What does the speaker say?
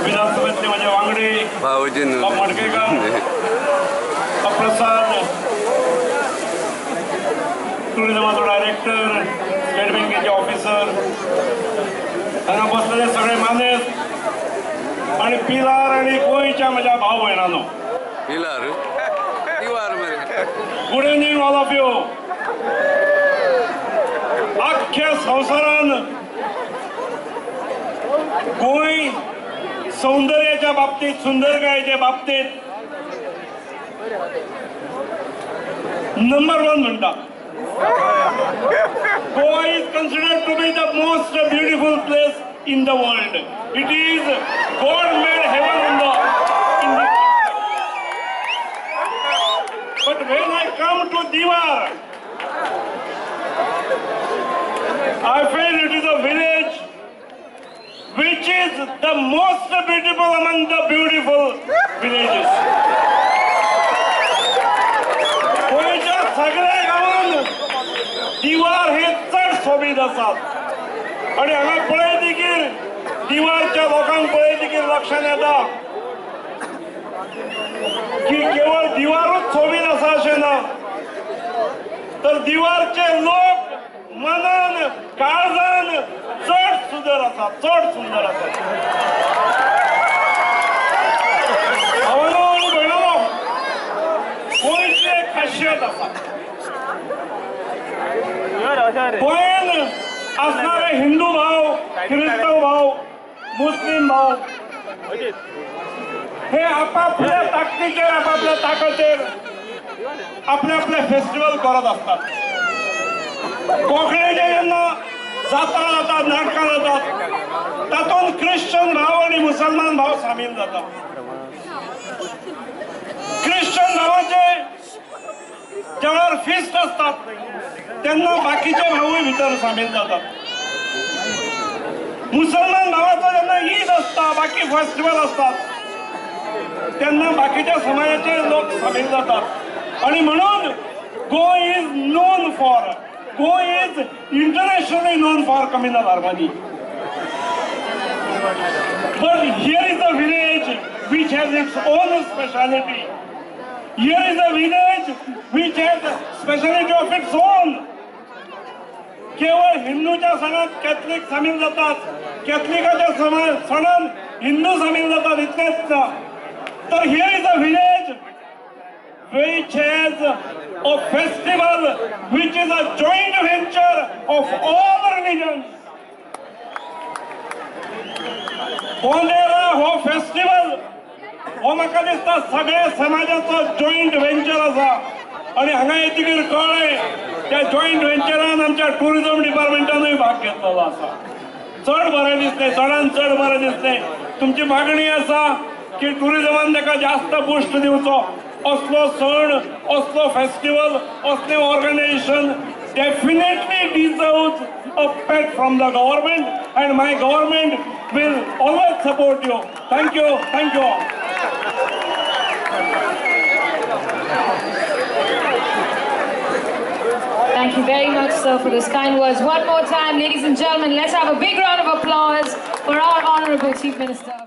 विधानसभेतले माझे वांगडे मडकेकर प्रसाद टुरिझमाचो director state बँकेचे ऑफिसर हांगा बसलेले सगळे मानेस आणि पिलार आणि गोंयच्या म्हज्या भाव भयणांनो Pilar good evening all of you. अख्ख्या संवसारान गोंय सौंदर्याच्या बाबतीत सुंदरकायेच्या बाबतीत नंबर 1 म्हणटा. Goa is considered to be the most beautiful place in the world. It is God-made heaven in the But when I come to Diwar, I feel it is a village which is the most beautiful among the beautiful villages. गोंयच्या सगळ्या गावांत दिवार हे चड सोबीत आसात आणि हांगा पळयतकीर दिवारच्या लोकांक पळयतकीर लक्षांत येता की केवळ दिवारूच सोबीत आसा अशें ना, तर दिवारचे लोक मनान काळजान चड सुंदर आसात, चड सुंदर आसात. भावांनो आनी भयणांनो, गोंयची एक खासियत आसा. गोंयान असणारे हिंदू भाव, क्रिस्तांव भाव, मुस्लिम भाव हे आपापल्या ताकदीचेर आपापल्या ताकदीचेर आपले आपले फेस्टिवल करत असतात. कोंकणीचे जेन्ना जात्रा जातात, नाटकां जातात, तातूंत क्रिश्चन भाव आणि मुसलमान भाव सामील जातात. क्रिश्चन भावाचे जेव्हा फिस्ट असतात तेन्ना बाकीचे भावूय भितर सामील जातात. मुसलमान भावाचो जेन्ना ईद असता, बाकी फेस्टिवल असतात तेन्ना बाकीच्या समाजाचे लोक सामील जातात. आणि म्हणून Goa is non for, Goa is internationally non for communal harmony. But here is a village which has its own speciality. Here is a village which has a speciality of its own. केवळ हिंदूच्या सणात कॅथलिक सामील जातात, कॅथलिकाच्या सणात हिंदू सामील जातात इतलेच ना, तर here is a village which has a festival which is a joint venture of all religions. पोंदेरा हो फेस्टिवल हो म्हाका दिसता सगळ्या समाजाचो जॉईंट व्हेंचर आसा. आणि हांगा येतकीर कळ्ळें त्या जॉईंट व्हेंचरान आमच्या टुरिझम डिपार्टमेंटानूय भाग घेतलेलो आसा. चड बरें दिसलें, चडांत चड बरें दिसलें. तुमची मागणी आसा की टुरिझमान ताका जास्त बूस्ट दिवचो. असलो सण, असलो फेस्टिवल, असले organisation definitely deserves a pat from the government and my government will always support you. Thank you. Thank you all. Thank you very much, sir, for those kind words. One more time, ladies and gentlemen, let's have a big round of applause for our Honorable Chief Minister.